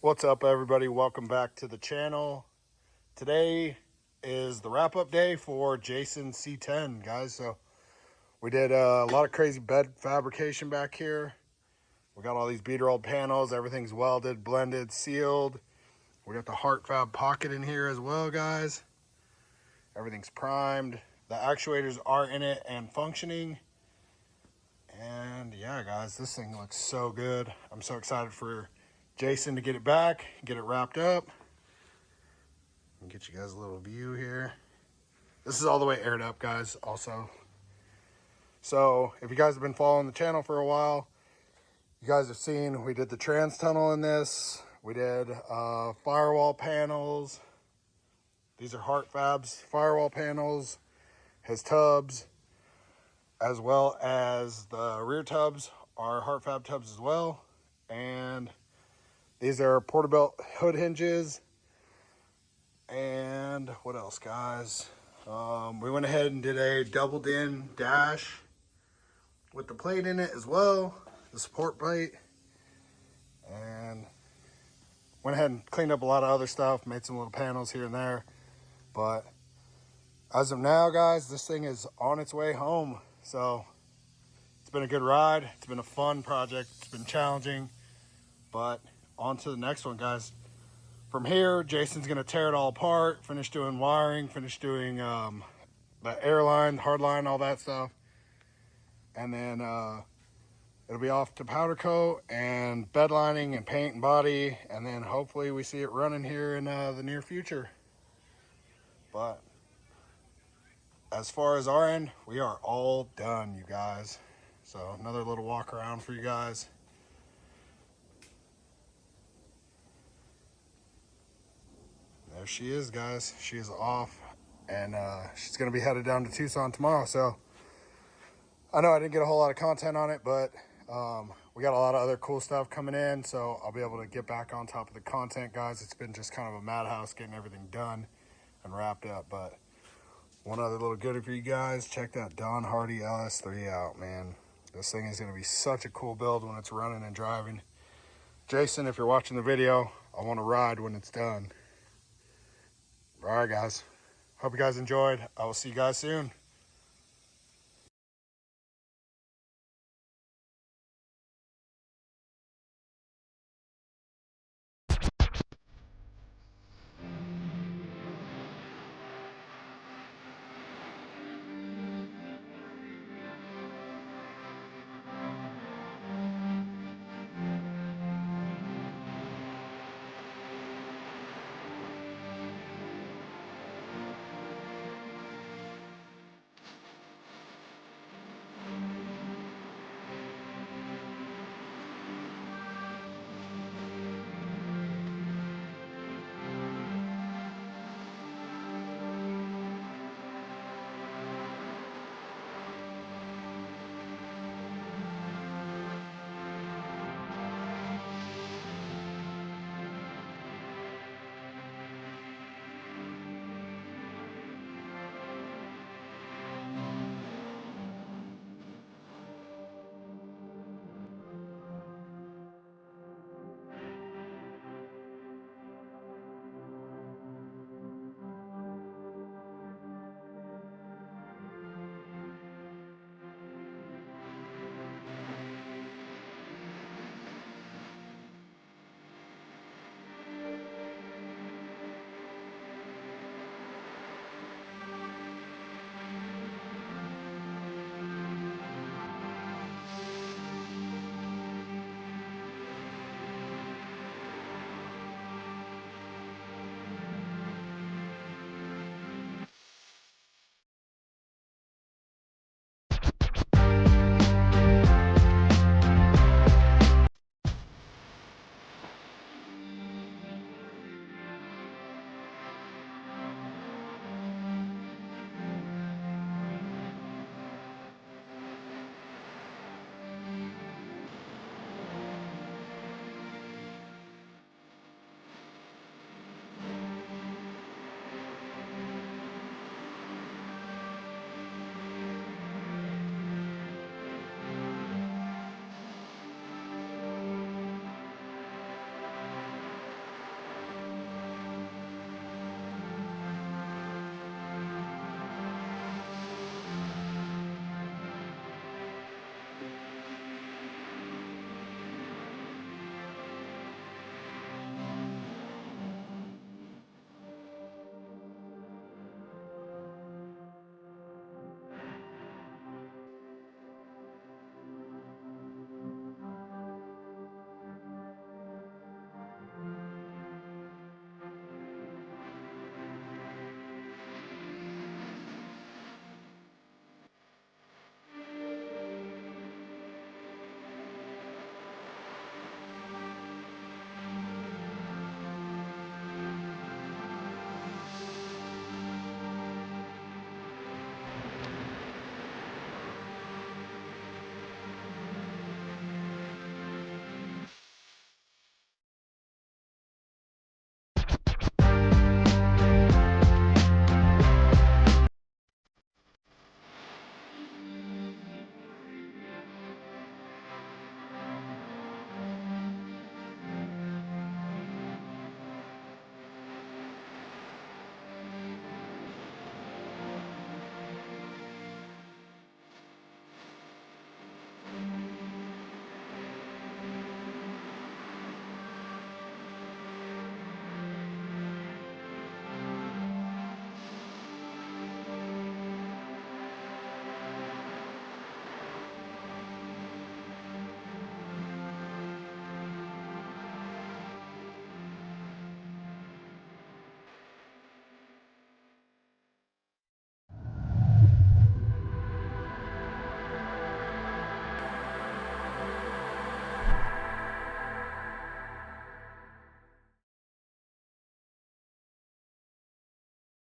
What's up, everybody? Welcome back to the channel. Today is the wrap-up day for Jason C10, guys. So we did a lot of crazy bed fabrication back here. We got all these bead rolled panels. Everything's welded, blended, sealed. We got the heart fab pocket in here as well, guys. Everything's primed. The actuators are in it and functioning. And yeah, guys, this thing looks so good. I'm so excited for Jason to get it back, get it wrapped up. And get you guys a little view here. This is all the way aired up, guys, also. So if you guys have been following the channel for a while, you guys have seen we did the trans tunnel in this. We did firewall panels. These are Heart Fab's firewall panels, his tubs, as well as the rear tubs are Heart Fab tubs as well. And these are Portobello hood hinges. And what else, guys? We went ahead and did a doubled in dash with the plate in it as well, the support plate. And went ahead and cleaned up a lot of other stuff, made some little panels here and there. But as of now, guys, this thing is on its way home. So it's been a good ride. It's been a fun project. It's been challenging, but on to the next one, guys. From here, Jason's gonna tear it all apart, finish doing wiring, finish doing the airline, hard line, all that stuff. And then it'll be off to powder coat and bed lining and paint and body. And then hopefully we see it running here in the near future. But as far as our end, we are all done, you guys. So another little walk around for you guys. There she is, guys. She is off, and she's going to be headed down to Tucson tomorrow. So I know I didn't get a whole lot of content on it, but we got a lot of other cool stuff coming in. So I'll be able to get back on top of the content, guys. It's been just kind of a madhouse getting everything done and wrapped up. But one other little goodie for you guys. Check that Don Hardy LS3 out, man. This thing is going to be such a cool build when it's running and driving. Jason, if you're watching the video, I want to ride when it's done. All right, guys. Hope you guys enjoyed. I will see you guys soon.